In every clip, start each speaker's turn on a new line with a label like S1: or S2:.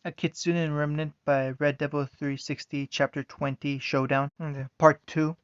S1: A Kitsune and Remnant by Red Devil 360, Chapter 20, Showdown. Part 2.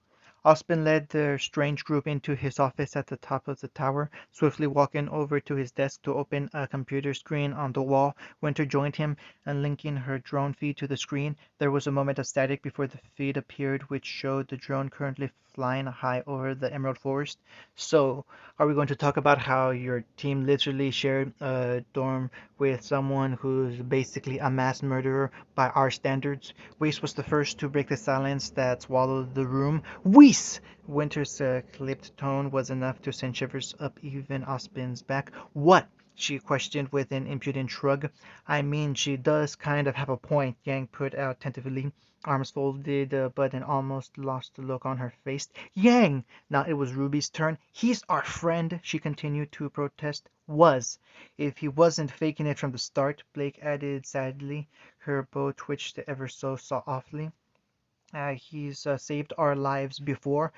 S1: Ospen led their strange group into his office at the top of the tower. Swiftly walking over to his desk to open a computer screen on the wall, Winter joined him, and linking her drone feed to the screen. There was a moment of static before the feed appeared, which showed the drone currently flying high over the Emerald Forest. So, are we going to talk about how your team literally shared a dorm with someone who's basically a mass murderer by our standards? Weiss was the first to break the silence that swallowed the room. Weiss! Winter's clipped tone was enough to send shivers up even Ospen's back. What? She questioned with an impudent shrug. I mean, she does kind of have a point, Yang put out tentatively, arms folded, but an almost lost look on her face. Yang! Now it was Ruby's turn. He's our friend, she continued to protest. Was. If he wasn't faking it from the start, Blake added sadly. Her bow twitched ever so softly. He's saved our lives before.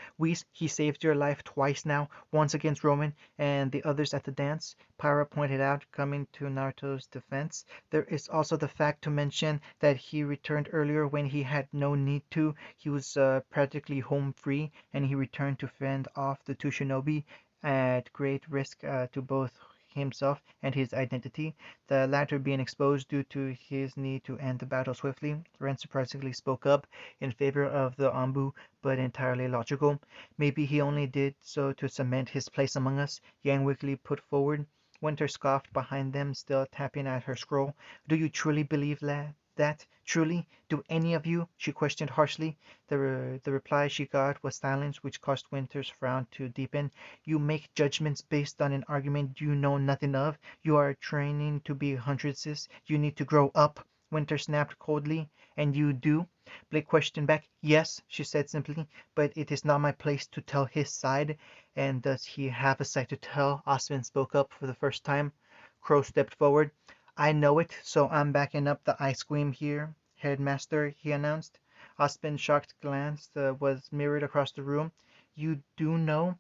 S1: He saved your life twice now, once against Roman and the others at the dance, Pyra pointed out, coming to Naruto's defense. There is also the fact to mention that he returned earlier when he had no need to. He was practically home free, and he returned to fend off the two shinobi at great risk to both himself and his identity, the latter being exposed due to his need to end the battle swiftly. Ren surprisingly spoke up in favor of the Ambu, but entirely logical. Maybe he only did so to cement his place among us, Yang weakly put forward. Winter scoffed behind them, still tapping at her scroll. Do you truly believe that? Truly? Do any of you? She questioned harshly. The reply she got was silence, which caused Winter's frown to deepen. You make judgments based on an argument you know nothing of. You are training to be huntresses. You need to grow up. Winter snapped coldly. And you do? Blake questioned back. Yes, she said simply, but it is not my place to tell his side. And does he have a side to tell? Osmond spoke up for the first time. Crow stepped forward. I know it, so I'm backing up the ice cream here, headmaster, he announced. Osmond's shocked glance was mirrored across the room. You do know?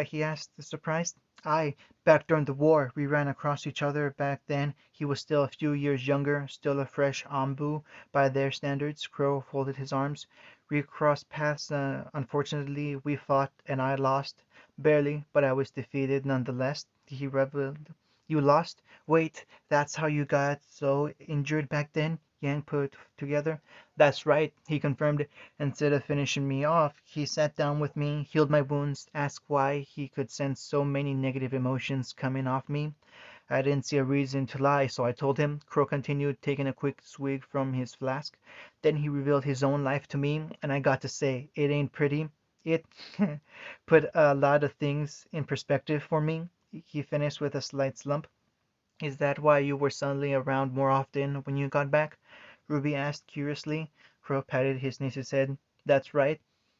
S1: He asked, surprised. Aye, back during the war, we ran across each other back then. He was still a few years younger, still a fresh Ambu by their standards. Crow folded his arms. We crossed paths. Unfortunately, we fought, and I lost. Barely, but I was defeated nonetheless. He reveled. You lost? Wait, that's how you got so injured back then? Yang put together. That's right, he confirmed. Instead of finishing me off, he sat down with me, healed my wounds, asked why he could sense so many negative emotions coming off me. I didn't see a reason to lie, so I told him. Crow continued, taking a quick swig from his flask. Then he revealed his own life to me, and I got to say, it ain't pretty. It put a lot of things in perspective for me, he finished with a slight slump. Is that why you were suddenly around more often when you got back? Ruby asked curiously. Crow patted his niece's head. That's right.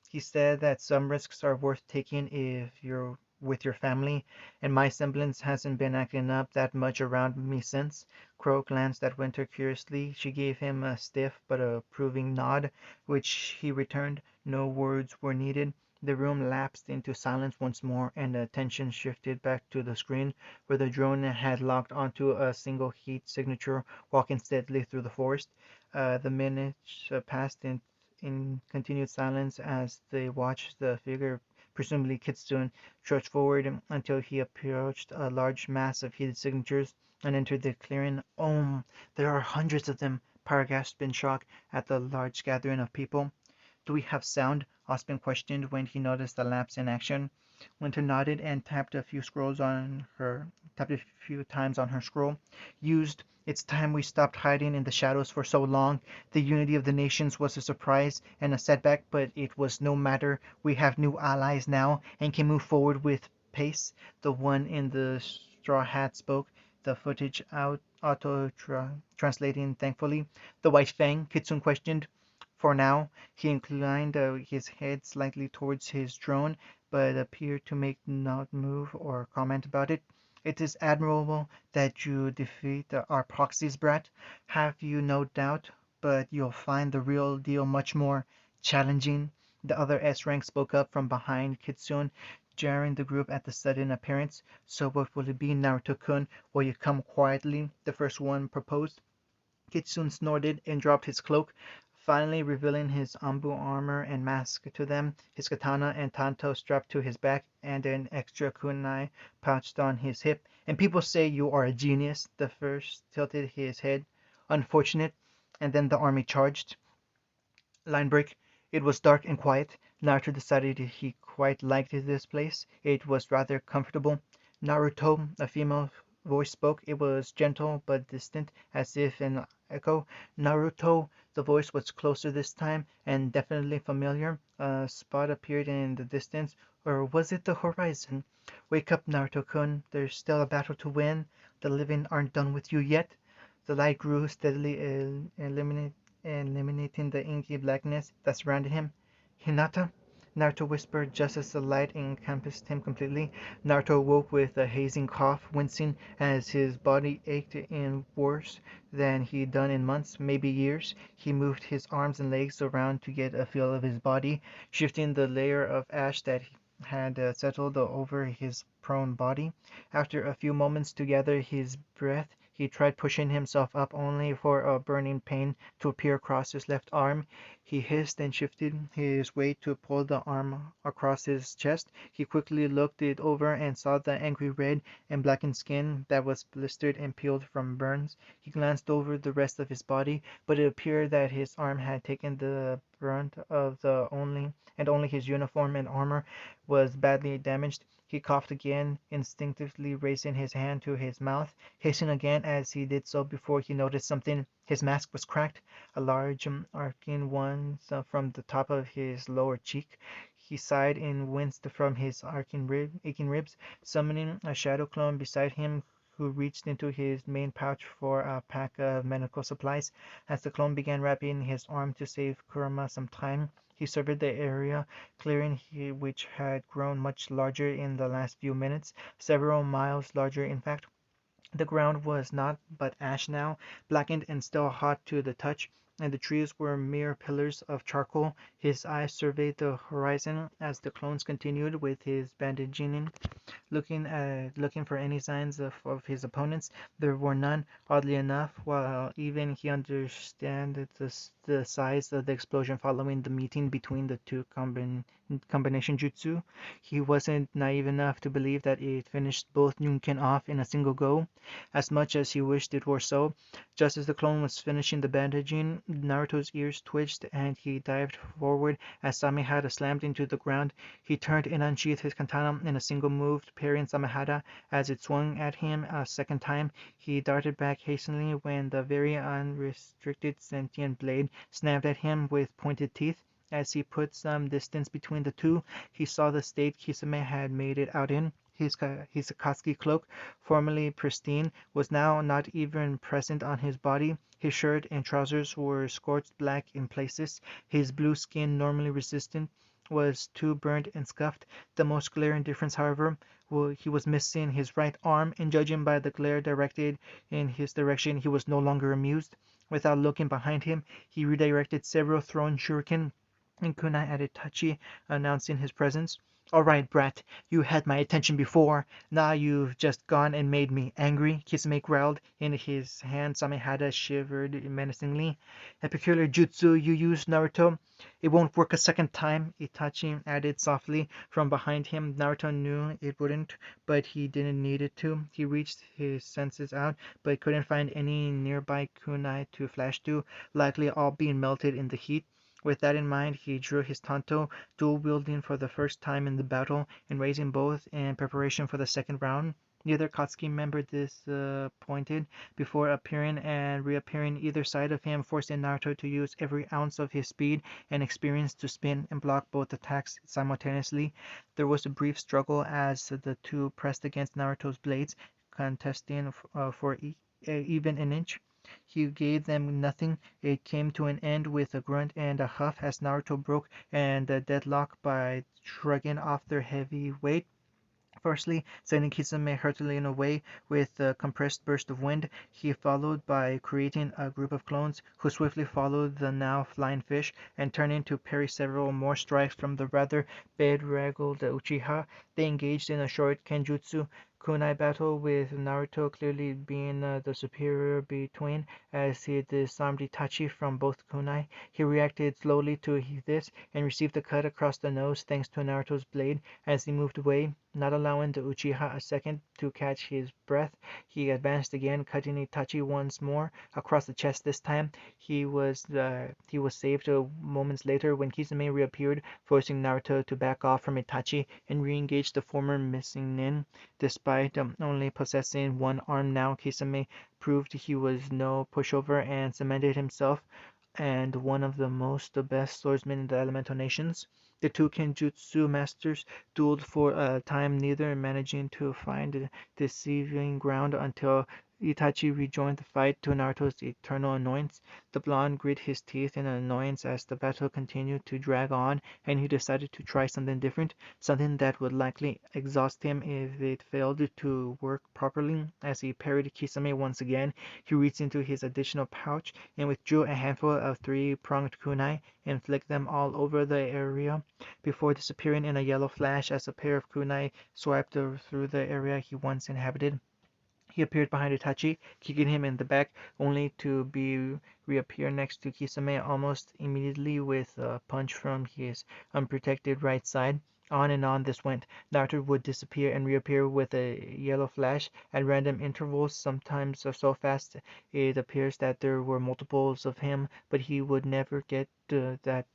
S1: He said that some risks are worth taking if you're with your family, and my semblance hasn't been acting up that much around me since. Crow glanced at Winter curiously. She gave him a stiff but approving nod, which he returned. No words were needed. The room lapsed into silence once more, and attention shifted back to the screen, where the drone had locked onto a single heat signature, walking steadily through the forest. The minutes passed in continued silence as they watched the figure, presumably Kitsune, trudge forward until he approached a large mass of heated signatures and entered the clearing. Oh, there are hundreds of them! Pyre gasped in shock at the large gathering of people. Do we have sound? Osmond questioned when he noticed the lapse in action. Winter nodded and tapped a few times on her scroll. Used. It's time we stopped hiding in the shadows for so long. The unity of the nations was a surprise and a setback, but it was no matter. We have new allies now and can move forward with pace. The one in the straw hat spoke, the footage translating thankfully. The White Fang? Kitsune questioned. For now, he inclined his head slightly towards his drone, but appeared to make not move or comment about it. It is admirable that you defeat our proxies, brat. Have you no doubt, but you'll find the real deal much more challenging. The other S rank spoke up from behind Kitsune, jarring the group at the sudden appearance. So what will it be, Naruto-kun? Will you come quietly? The first one proposed. Kitsune snorted and dropped his cloak, finally revealing his Ambu armor and mask to them, his katana and tanto strapped to his back, and an extra kunai pouched on his hip. "And people say you are a genius." The first tilted his head. "Unfortunate." And then the army charged. Line break. It was dark and quiet. Naruto decided he quite liked this place. It was rather comfortable. "Naruto," a female voice spoke. It was gentle but distant, as if an echo. "Naruto." The voice was closer this time, and definitely familiar. A spot appeared in the distance, or was it the horizon? "Wake up, Naruto-kun. There's still a battle to win. The living aren't done with you yet." The light grew steadily, eliminating the inky blackness that surrounded him. "Hinata?" Naruto whispered just as the light encompassed him completely. Naruto awoke with a hazing cough, wincing as his body ached in worse than he'd done in months, maybe years. He moved his arms and legs around to get a feel of his body, shifting the layer of ash that had settled over his prone body. After a few moments to gather his breath, he tried pushing himself up, only for a burning pain to appear across his left arm. He hissed and shifted his weight to pull the arm across his chest. He quickly looked it over and saw the angry red and blackened skin that was blistered and peeled from burns. He glanced over the rest of his body, but it appeared that his arm had taken the brunt of the only his uniform and armor was badly damaged. He coughed again, instinctively raising his hand to his mouth, hissing again as he did so before he noticed something. His mask was cracked, a large arcing one from the top of his lower cheek. He sighed and winced from his aching ribs, summoning a shadow clone beside him who reached into his main pouch for a pack of medical supplies. As the clone began wrapping his arm to save Kurama some time, he surveyed the area, clearing which had grown much larger in the last few minutes, several miles larger in fact. The ground was naught but ash now, blackened and still hot to the touch, and the trees were mere pillars of charcoal. His eyes surveyed the horizon as the clones continued with his bandaging, looking for any signs of his opponents. There were none, oddly enough, while even he understood the size of the explosion following the meeting between the two combination jutsu. He wasn't naive enough to believe that it finished both Nunken off in a single go, as much as he wished it were so. Just as the clone was finishing the bandaging, Naruto's ears twitched and he dived forward as Samehada slammed into the ground. He turned and unsheathed his katana in a single move, parrying Samehada as it swung at him a second time. He darted back hastily when the very unrestricted sentient blade snapped at him with pointed teeth. As he put some distance between the two, he saw the state Kisame had made it out in. His Akatsuki cloak, formerly pristine, was now not even present on his body. His shirt and trousers were scorched black in places. His blue skin, normally resistant, was too burnt and scuffed. The most glaring difference, however, he was missing his right arm, and judging by the glare directed in his direction, he was no longer amused. Without looking behind him, he redirected several thrown shuriken, and kunai at Itachi, announcing his presence. "All right, brat, you had my attention before. Now you've just gone and made me angry," Kisame growled. In his hand, Samehada shivered menacingly. "A peculiar jutsu you use, Naruto. It won't work a second time," Itachi added softly. From behind him, Naruto knew it wouldn't, but he didn't need it to. He reached his senses out, but couldn't find any nearby kunai to flash to, likely all being melted in the heat. With that in mind, he drew his tanto, dual-wielding for the first time in the battle, and raising both in preparation for the second round. Neither Katsuki member disappointed, before appearing and reappearing either side of him, forcing Naruto to use every ounce of his speed and experience to spin and block both attacks simultaneously. There was a brief struggle as the two pressed against Naruto's blades, contesting for even an inch. He gave them nothing. It came to an end with a grunt and a huff as Naruto broke the deadlock by shrugging off their heavy weight. Firstly, sending Kisame hurtling away with a compressed burst of wind, he followed by creating a group of clones who swiftly followed the now flying fish and turning to parry several more strikes from the rather bedraggled Uchiha. They engaged in a short Kenjutsu kunai battle, with Naruto clearly being the superior between, as he disarmed Itachi from both kunai. He reacted slowly to this and received a cut across the nose thanks to Naruto's blade as he moved away, not allowing the Uchiha a second to catch his breath. He advanced again, cutting Itachi once more across the chest. This time, he was saved moments later when Kisame reappeared, forcing Naruto to back off from Itachi and re-engage the former missing nin. Despite only possessing one arm now, Kisame proved he was no pushover and cemented himself and one of the best swordsmen in the Elemental Nations. The two Kenjutsu masters dueled for a time, neither managing to find deceiving ground until Itachi rejoined the fight, to Naruto's eternal annoyance. The blonde grit his teeth in annoyance as the battle continued to drag on, and he decided to try something different, something that would likely exhaust him if it failed to work properly. As he parried Kisame once again, he reached into his additional pouch and withdrew a handful of three-pronged kunai and flicked them all over the area before disappearing in a yellow flash as a pair of kunai swiped through the area he once inhabited. He appeared behind Itachi, kicking him in the back, only to be reappear next to Kisame almost immediately with a punch from his unprotected right side. On and on this went. Naruto would disappear and reappear with a yellow flash at random intervals, sometimes so fast it appears that there were multiples of him, but he would never get that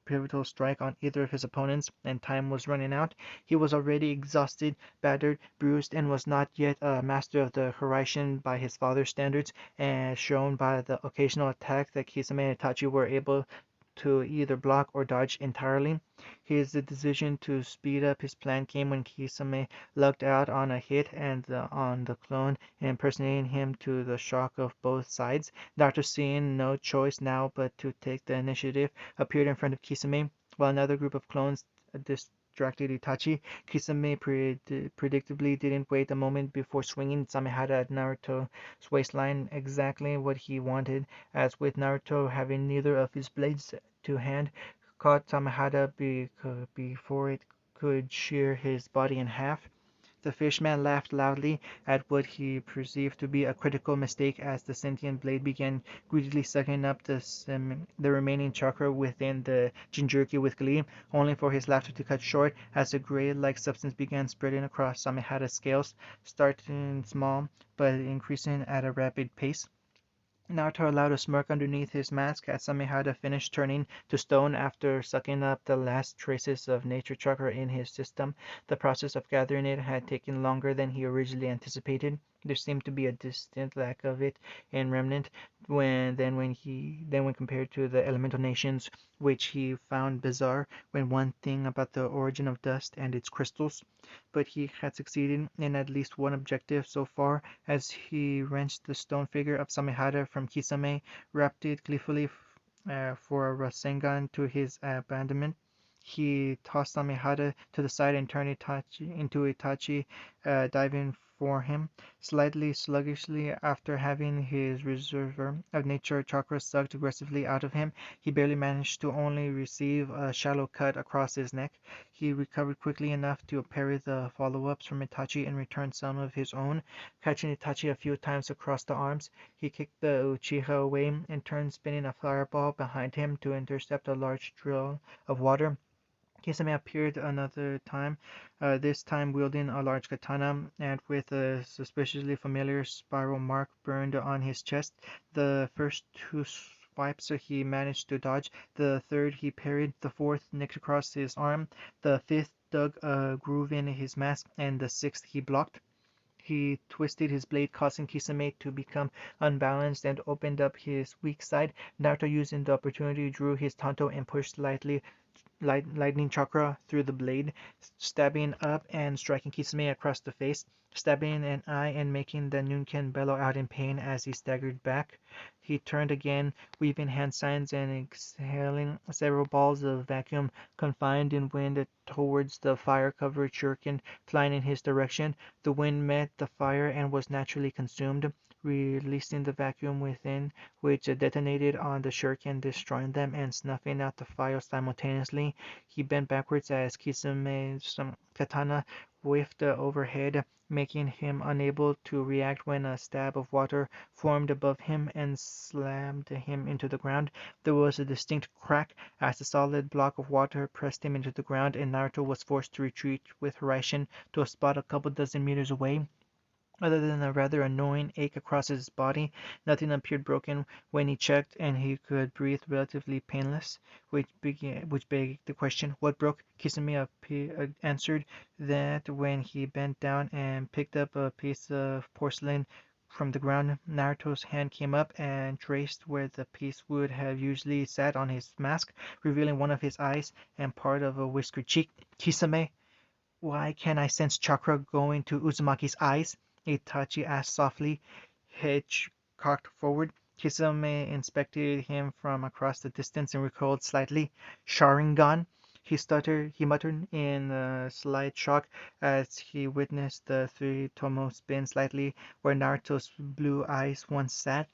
S1: pivotal strike on either of his opponents, and time was running out. He was already exhausted, battered, bruised, and was not yet a master of the Hiraishin by his father's standards, as shown by the occasional attack that Kisame and Itachi were able to either block or dodge entirely. His decision to speed up his plan came when Kisame lucked out on a hit and on the clone, impersonating him to the shock of both sides. Naruto, seeing no choice now but to take the initiative, appeared in front of Kisame, while another group of clones distracted Itachi. Kisame predictably didn't wait a moment before swinging Samehada at Naruto's waistline, exactly what he wanted, as with Naruto having neither of his blades to hand, caught Samehada before it could shear his body in half. The fishman laughed loudly at what he perceived to be a critical mistake as the sentient blade began greedily sucking up the remaining chakra within the Jinchuriki with glee, only for his laughter to cut short as a gray-like substance began spreading across Samehada's scales, starting small but increasing at a rapid pace. Naruto allowed a smirk underneath his mask as Samehada finished turning to stone after sucking up the last traces of nature chakra in his system. The process of gathering it had taken longer than he originally anticipated. There seemed to be a distinct lack of it in remnant when compared to the elemental nations, which he found bizarre when one thing about the origin of dust and its crystals. But he had succeeded in at least one objective so far, as he wrenched the stone figure of Samehada from Kisame, wrapped it gleefully for a Rasengan to his abandonment. He tossed Samehada to the side and turned Itachi, diving for him, slightly sluggishly after having his reservoir of nature chakra sucked aggressively out of him. He barely managed to only receive a shallow cut across his neck. He recovered quickly enough to parry the follow-ups from Itachi and return some of his own. Catching Itachi a few times across the arms, he kicked the Uchiha away and turned, spinning a fireball behind him to intercept a large drill of water. Kisame appeared another time, this time wielding a large katana and with a suspiciously familiar spiral mark burned on his chest. The first two swipes he managed to dodge, the third he parried, the fourth nicked across his arm, the fifth dug a groove in his mask, and the sixth he blocked. He twisted his blade, causing Kisame to become unbalanced and opened up his weak side. Naruto, using the opportunity, drew his tanto and pushed lightning chakra through the blade, stabbing up and striking Kisame across the face, stabbing an eye and making the Nunken bellow out in pain as he staggered back. He turned again, weaving hand signs and exhaling several balls of vacuum confined in wind towards the fire-covered shuriken flying in his direction. The wind met the fire and was naturally consumed, releasing the vacuum within, which detonated on the shuriken, destroying them and snuffing out the fire simultaneously. He bent backwards as Kisame's katana whiffed overhead, making him unable to react when a stab of water formed above him and slammed him into the ground. There was a distinct crack as the solid block of water pressed him into the ground, and Naruto was forced to retreat with Raishin to a spot a couple dozen meters away. Other than a rather annoying ache across his body, nothing appeared broken when he checked, and he could breathe relatively painless, which begged the question, what broke? Kisame answered that when he bent down and picked up a piece of porcelain from the ground, Naruto's hand came up and traced where the piece would have usually sat on his mask, revealing one of his eyes and part of a whiskered cheek. Kisame, why can't I sense chakra going to Uzumaki's eyes? Itachi asked softly, head cocked forward. Kisame inspected him from across the distance and recoiled slightly. Sharingan? He muttered in slight shock as he witnessed the three tomo spin slightly where Naruto's blue eyes once sat.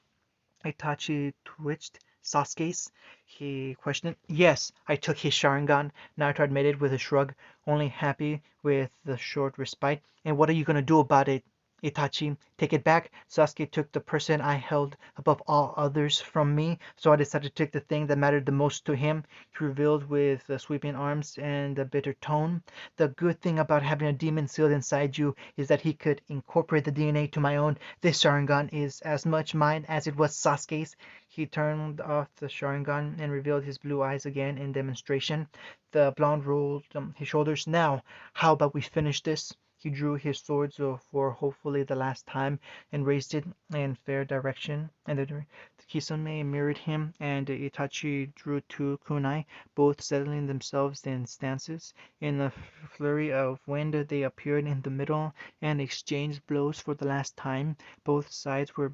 S1: Itachi twitched. Sasuke's? He questioned. Yes, I took his Sharingan, Naruto admitted with a shrug, only happy with the short respite. And what are you going to do about it, Itachi? Take it back? Sasuke took the person I held above all others from me, so I decided to take the thing that mattered the most to him, he revealed with sweeping arms and a bitter tone. The good thing about having a demon sealed inside you is that he could incorporate the DNA to my own. This Sharingan is as much mine as it was Sasuke's. He turned off the Sharingan and revealed his blue eyes again in demonstration. The blonde rolled his shoulders. Now, how about we finish this? He drew his sword for hopefully the last time and raised it in fair direction. And the Kisame mirrored him, and Itachi drew two kunai, both settling themselves in stances. In a flurry of wind, they appeared in the middle and exchanged blows for the last time. Both sides were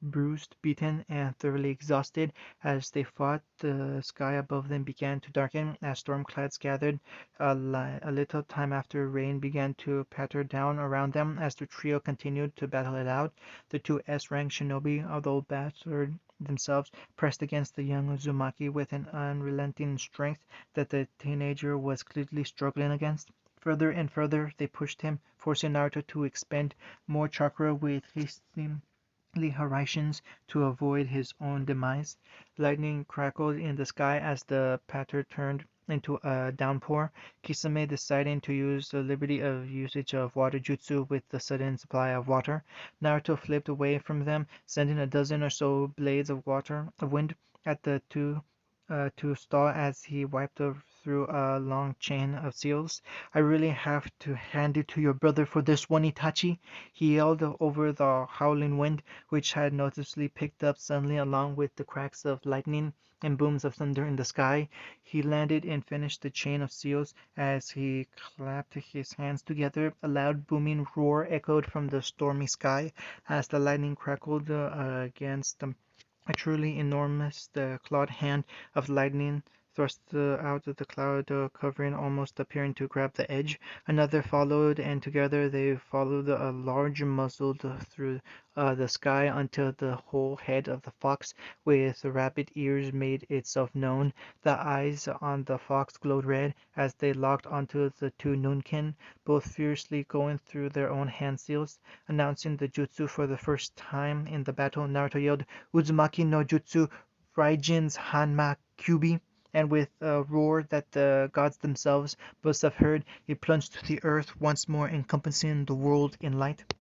S1: bruised, beaten, and thoroughly exhausted. As they fought, the sky above them began to darken as storm clouds gathered. A little time after, rain began to patter down around them as the trio continued to battle it out. The two S-rank shinobi, although battered themselves, pressed against the young Uzumaki with an unrelenting strength that the teenager was clearly struggling against. Further and further they pushed him, forcing Naruto to expend more chakra with hasty Haraishins to avoid his own demise. Lightning crackled in the sky as the patter turned into a downpour, Kisame deciding to use the liberty of usage of water jutsu with the sudden supply of water. Naruto flipped away from them, sending a dozen or so blades of wind at the two to stall as he wiped through a long chain of seals. I really have to hand it to your brother for this one, Itachi, he yelled over the howling wind, which had noticeably picked up suddenly along with the cracks of lightning and booms of thunder in the sky. He landed and finished the chain of seals. As he clapped his hands together, a loud booming roar echoed from the stormy sky as the lightning crackled against a truly enormous clawed hand of lightning thrust out of the cloud covering, almost appearing to grab the edge. Another followed, and together they followed a large muzzle through the sky until the whole head of the fox with rabbit ears made itself known. The eyes on the fox glowed red as they locked onto the two Nunkin, both fiercely going through their own hand seals. Announcing the jutsu for the first time in the battle, Naruto yelled, Uzumaki no Jutsu Raijin's Hanma Kyubi, and with a roar that the gods themselves must have heard, he plunged to the earth once more, encompassing the world in light.